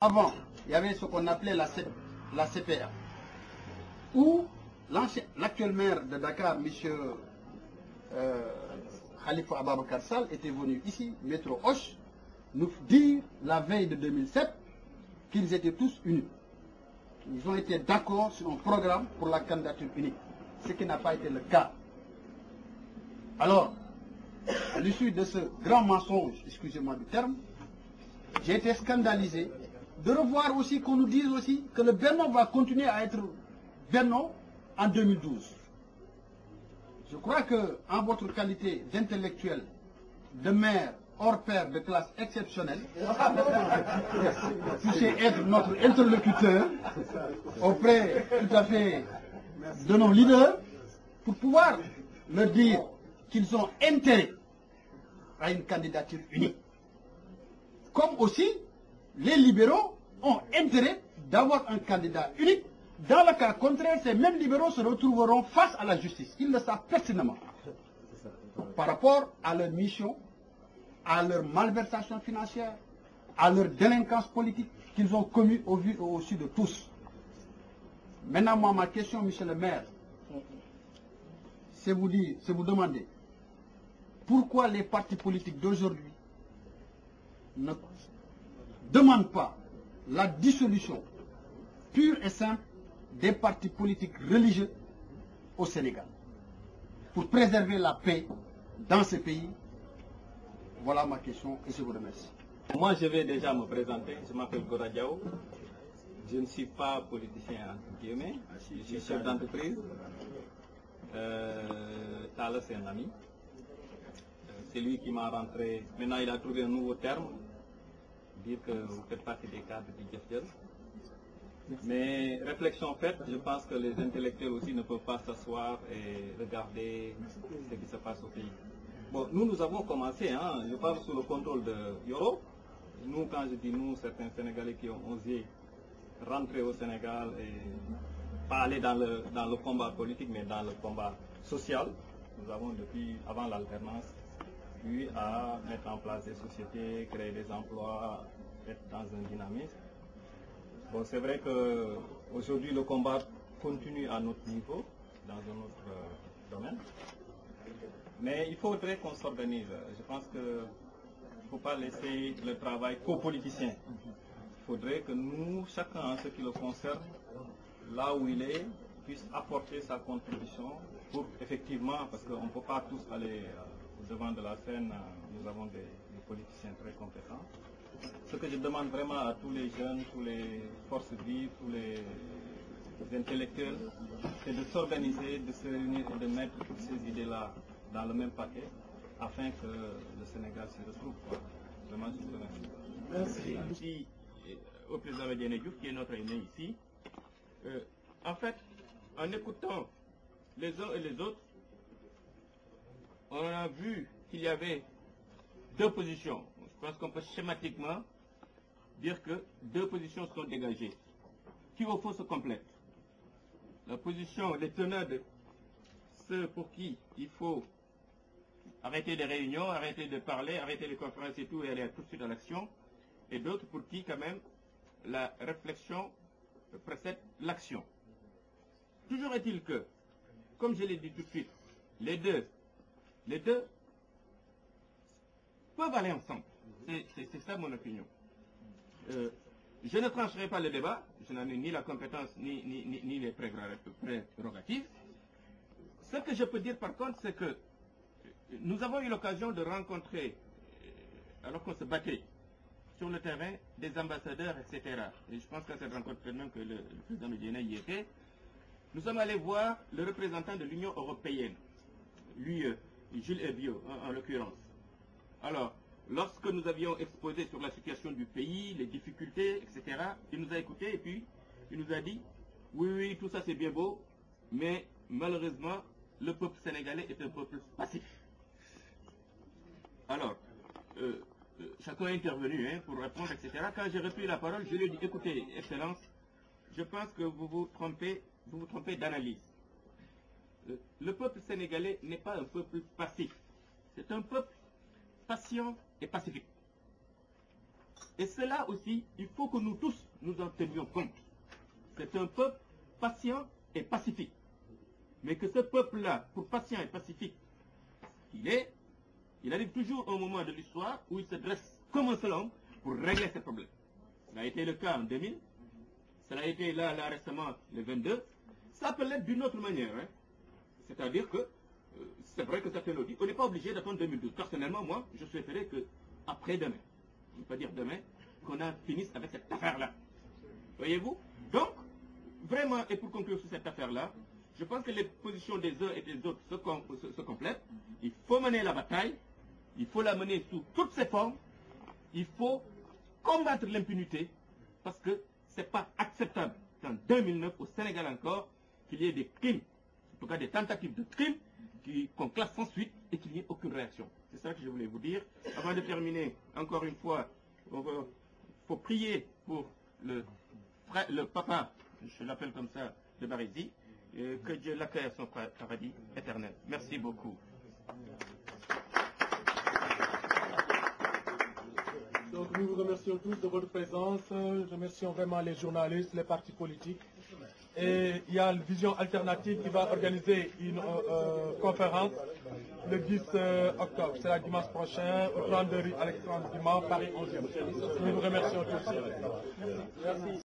Avant, il y avait ce qu'on appelait la CPA, où l'actuel maire de Dakar, M. Khalifa Ababakar Sall, était venu ici, Métro Hoche, nous dire la veille de 2007 qu'ils étaient tous unis. Ils ont été d'accord sur un programme pour la candidature unique, ce qui n'a pas été le cas. Alors, à l'issue de ce grand mensonge, excusez-moi du terme, j'ai été scandalisé de revoir aussi qu'on nous dise aussi que le Benno va continuer à être Benno en 2012. Je crois que, en votre qualité d'intellectuel, de maire, hors pair de classe exceptionnelle, puissiez être notre interlocuteur auprès tout à fait de nos leaders pour pouvoir leur dire qu'ils ont intérêt à une candidature unique. Comme aussi, les libéraux ont intérêt d'avoir un candidat unique. Dans le cas contraire, ces mêmes libéraux se retrouveront face à la justice. Ils le savent pertinemment. Par rapport à leur mission, à leur malversation financière, à leur délinquance politique qu'ils ont commis au vu et au su de tous. Maintenant, moi, ma question, monsieur le maire, c'est vous demander pourquoi les partis politiques d'aujourd'hui ne demandent pas la dissolution pure et simple des partis politiques religieux au Sénégal pour préserver la paix dans ce pays. Voilà ma question et je vous remercie. Moi, je vais déjà me présenter. Je m'appelle Gora Diao. Je ne suis pas politicien, entre guillemets. Je suis chef d'entreprise. Tala, c'est un ami. C'est lui qui m'a rentré. Maintenant, il a trouvé un nouveau terme. Dire que vous faites partie des cadres du GFDL. Mais réflexion faite, je pense que les intellectuels aussi ne peuvent pas s'asseoir et regarder ce qui se passe au pays. Bon, nous avons commencé, hein, je parle sous le contrôle de Yoro. Nous, quand je dis nous, certains Sénégalais qui ont osé rentrer au Sénégal et pas aller dans le combat politique, mais dans le combat social. Nous avons depuis avant l'alternance eu à mettre en place des sociétés, créer des emplois, être dans un dynamisme. Bon, c'est vrai qu'aujourd'hui le combat continue à notre niveau, dans un autre domaine. Mais il faudrait qu'on s'organise. Je pense qu'il ne faut pas laisser le travail qu'aux politiciens. Il faudrait que nous, chacun en ce qui le concerne, là où il est, puisse apporter sa contribution pour effectivement, parce qu'on ne peut pas tous aller au devant de la scène, nous avons des politiciens très compétents. Ce que je demande vraiment à tous les jeunes, toutes les forces vives, tous les intellectuels, c'est de s'organiser, de se réunir et de mettre toutes ces idées-là dans le même paquet, afin que le Sénégal s'y retrouve. Vraiment, je vous remercie. Merci. Merci au président Diéné Diouf, qui est notre aîné ici. En fait, en écoutant les uns et les autres, on a vu qu'il y avait deux positions. Je pense qu'on peut schématiquement dire que deux positions sont dégagées, qui au fond se complètent. La position des tenants de ceux pour qui il faut arrêter les réunions, arrêter de parler, arrêter les conférences et tout, et aller tout de suite à l'action, et d'autres pour qui quand même la réflexion précède l'action. Toujours est-il que, comme je l'ai dit tout de suite, les deux peuvent aller ensemble. C'est ça mon opinion. Je ne trancherai pas le débat, je n'en ai ni la compétence ni les prérogatives. Ce que je peux dire par contre, c'est que nous avons eu l'occasion de rencontrer, alors qu'on se battait sur le terrain, des ambassadeurs, etc. Et je pense qu'à cette rencontre même que le président Medina y était, nous sommes allés voir le représentant de l'Union européenne, lui, Jules Ebiot, en l'occurrence. Alors, lorsque nous avions exposé sur la situation du pays, les difficultés, etc., il nous a écoutés et puis il nous a dit, oui, tout ça c'est bien beau, mais malheureusement, le peuple sénégalais est un peuple passif. Alors, chacun est intervenu pour répondre, etc. Quand j'ai repris la parole, je lui ai dit, écoutez, Excellence, je pense que vous vous trompez d'analyse. Le peuple sénégalais n'est pas un peuple passif. C'est un peuple patient et pacifique. Et cela aussi, il faut que nous tous nous en tenions compte. C'est un peuple patient et pacifique. Mais que ce peuple-là, pour patient et pacifique il arrive toujours un moment de l'histoire où il se dresse comme un seul homme pour régler ses problèmes. Ça a été le cas en 2000, ça a été là récemment, le 22. Ça peut l'être d'une autre manière. Hein. C'est-à-dire que, c'est vrai que certains l'ont dit, on n'est pas obligé d'attendre 2012. Personnellement, moi, je souhaiterais que après-demain, je ne peux pas dire demain, qu'on en finisse avec cette affaire-là. Voyez-vous? Donc, vraiment, et pour conclure sur cette affaire-là, je pense que les positions des uns et des autres se complètent. Il faut mener la bataille, il faut la mener sous toutes ses formes, il faut combattre l'impunité, parce que ce n'est pas acceptable qu'en 2009, au Sénégal encore, qu'il y ait des crimes, en tout cas des tentatives de crimes, qu'on classe sans suite et qu'il n'y ait aucune réaction. C'est ça que je voulais vous dire. Avant de terminer, encore une fois, il faut prier pour le papa, je l'appelle comme ça, de Barézy, que Dieu l'accueille à son paradis éternel. Merci beaucoup. Donc nous vous remercions tous de votre présence. Remercions vraiment les journalistes, les partis politiques. Et il y a Vision Alternative qui va organiser une conférence le 10 octobre. C'est la dimanche prochain au 32 rue Alexandre Dumas, Paris 11e. Nous vous remercions tous. Merci.